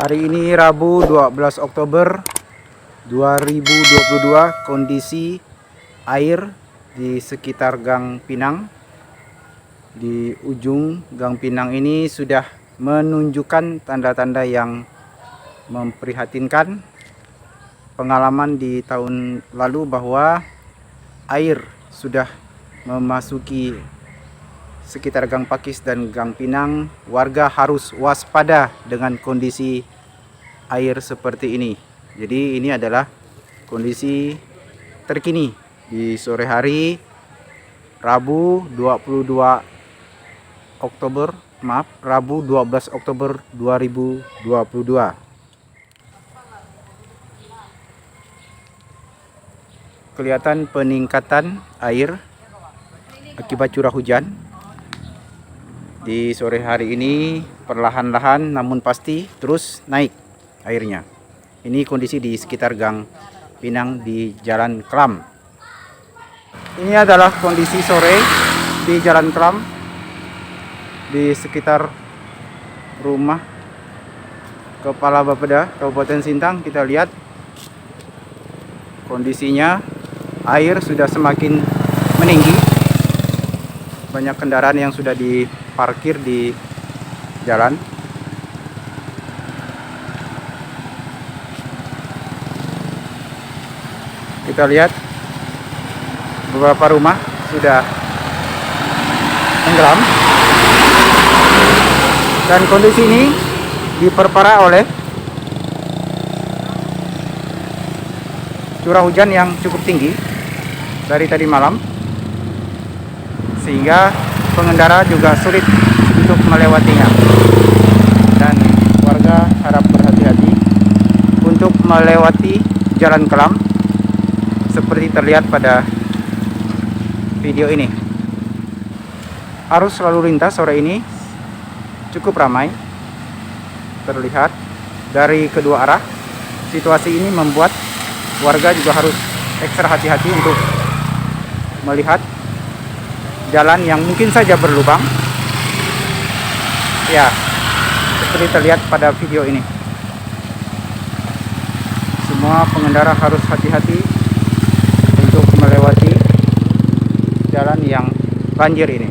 Hari ini Rabu 12 Oktober 2022. Kondisi air di sekitar Gang Pinang, di ujung Gang Pinang ini sudah menunjukkan tanda-tanda yang memprihatinkan. Pengalaman di tahun lalu bahwa air sudah memasuki sekitar Gang Pakis dan Gang Pinang, warga harus waspada dengan kondisi air seperti ini. Jadi ini adalah kondisi terkini di sore hari Rabu 12 Oktober 2022. Kelihatan peningkatan air akibat curah hujan. Di sore hari ini perlahan-lahan namun pasti terus naik airnya. Ini kondisi di sekitar Gang Pinang di Jalan Klam. Ini adalah kondisi sore di Jalan Klam, di sekitar rumah Kepala Bapeda Kabupaten Sintang. Kita lihat kondisinya, air sudah semakin meninggi. Banyak kendaraan yang sudah diparkir di jalan. Kita lihat beberapa rumah sudah tenggelam, dan kondisi ini diperparah oleh curah hujan yang cukup tinggi dari tadi malam, sehingga pengendara juga sulit untuk melewatinya. Dan warga harap berhati-hati untuk melewati Jalan Kelam seperti terlihat pada video ini. Arus lalu lintas sore ini cukup ramai terlihat dari kedua arah. Situasi ini membuat warga juga harus ekstra hati-hati untuk melihat jalan yang mungkin saja berlubang. Ya, seperti terlihat pada video ini. Semua pengendara harus hati-hati untuk melewati jalan yang banjir ini.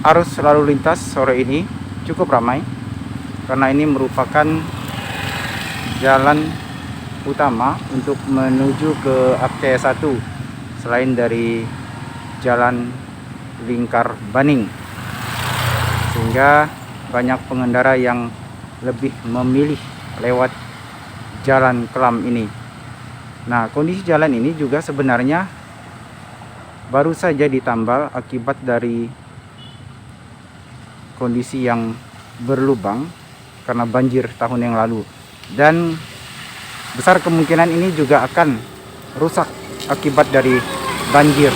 Arus lalu lintas sore ini cukup ramai karena ini merupakan jalan utama untuk menuju ke AKT 1 selain dari Jalan Lingkar Baning, sehingga banyak pengendara yang lebih memilih lewat Jalan Kelam ini. Nah, kondisi jalan ini juga sebenarnya baru saja ditambal akibat dari kondisi yang berlubang karena banjir tahun yang lalu, dan besar kemungkinan ini juga akan rusak akibat dari banjir.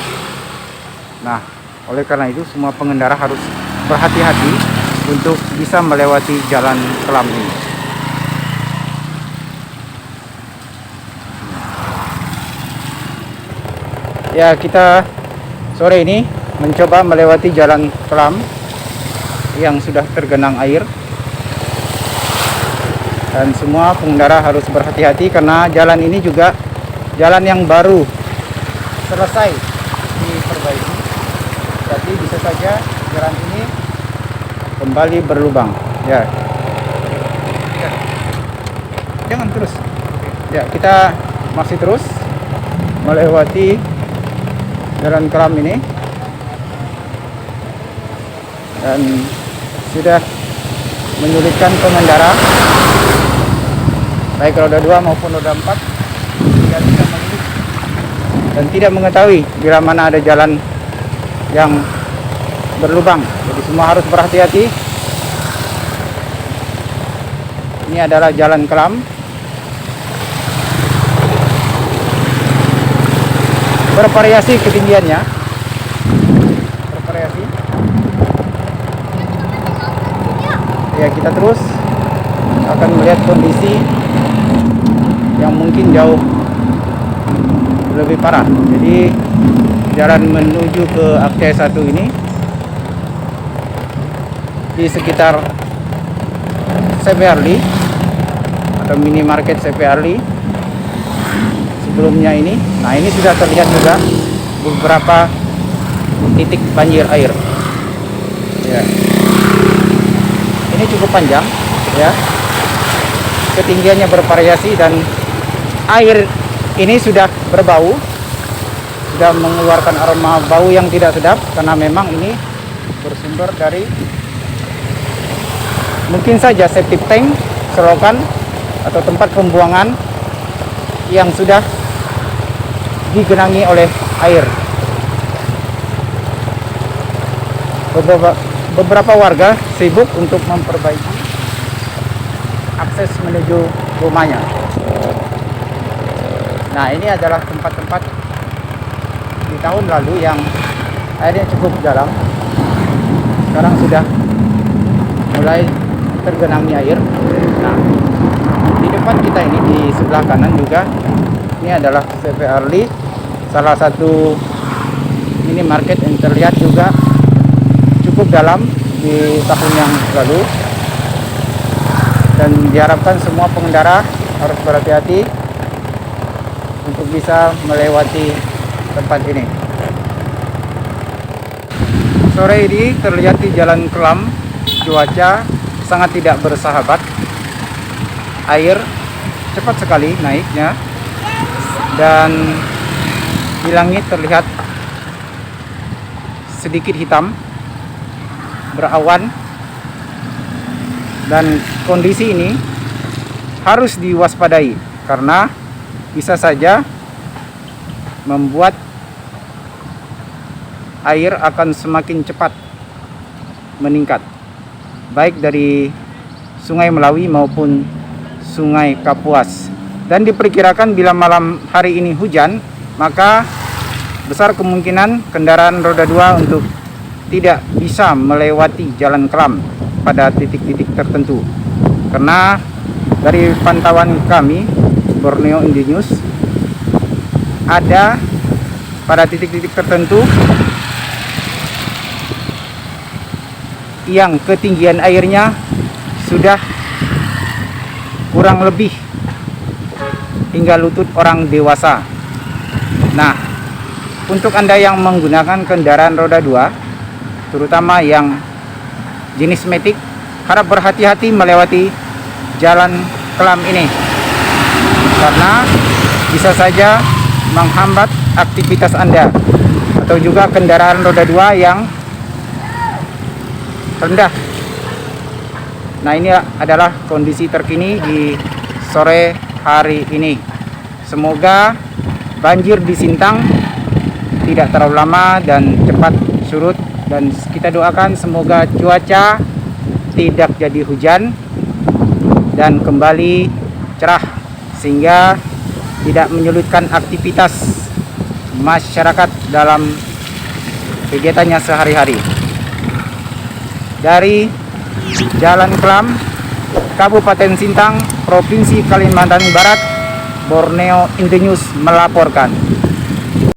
Nah, oleh karena itu semua pengendara harus berhati-hati untuk bisa melewati Jalan Kelam ini. Ya, kita sore ini mencoba melewati Jalan Kelam yang sudah tergenang air, dan semua pengendara harus berhati-hati karena jalan ini juga jalan yang baru selesai diperbaiki, jadi bisa saja jalan ini kembali berlubang. Ya, jangan terus. Ya, kita masih terus melewati Jalan Kelam ini, dan sudah menyulitkan pengendara baik roda 2 maupun roda 4 tidak bisa melihat dan tidak mengetahui bila mana ada jalan yang berlubang. Jadi semua harus berhati-hati. Ini adalah Jalan Kelam. Bervariasi ketinggiannya, bervariasi. Ya, kita terus akan melihat kondisi yang mungkin jauh lebih parah. Jadi jalan menuju ke Akcai 1 ini di sekitar CP Arli atau minimarket CP Arli sebelumnya ini. Nah, ini sudah terlihat juga beberapa titik banjir air ya. Ini cukup panjang ya, ketinggiannya bervariasi dan air ini sudah berbau, sudah mengeluarkan aroma bau yang tidak sedap karena memang ini bersumber dari mungkin saja septic tank, selokan atau tempat pembuangan yang sudah digenangi oleh air. Beberapa warga sibuk untuk memperbaiki akses menuju rumahnya. Nah, ini adalah tempat-tempat di tahun lalu yang airnya cukup dalam. Sekarang sudah mulai tergenangi air. Nah, di depan kita ini di sebelah kanan juga ini adalah CP Arli, salah satu minimarket yang terlihat juga cukup dalam di tahun yang lalu. Dan diharapkan semua pengendara harus berhati-hati untuk bisa melewati tempat ini. Sore ini terlihat di Jalan Kelam, cuaca sangat tidak bersahabat. Air cepat sekali naiknya dan di langit terlihat sedikit hitam, berawan, dan kondisi ini harus diwaspadai karena bisa saja membuat air akan semakin cepat meningkat, baik dari Sungai Melawi maupun Sungai Kapuas. Dan diperkirakan bila malam hari ini hujan, maka besar kemungkinan kendaraan roda 2 untuk tidak bisa melewati Jalan Kelam pada titik-titik tertentu. Karena dari pantauan kami Borneo Indonews, ada pada titik-titik tertentu yang ketinggian airnya sudah kurang lebih hingga lutut orang dewasa. Nah, untuk Anda yang menggunakan kendaraan roda 2, terutama yang jenis matic, harap berhati-hati melewati Jalan Kelam ini karena bisa saja menghambat aktivitas Anda atau juga kendaraan roda 2 yang rendah. Nah, ini adalah kondisi terkini di sore hari ini. Semoga banjir di Sintang tidak terlalu lama dan cepat surut, dan kita doakan semoga cuaca tidak jadi hujan dan kembali cerah sehingga tidak menyulitkan aktivitas masyarakat dalam kegiatannya sehari-hari. Dari Jalan Kelam, Kabupaten Sintang, Provinsi Kalimantan Barat, Borneo Indonews melaporkan.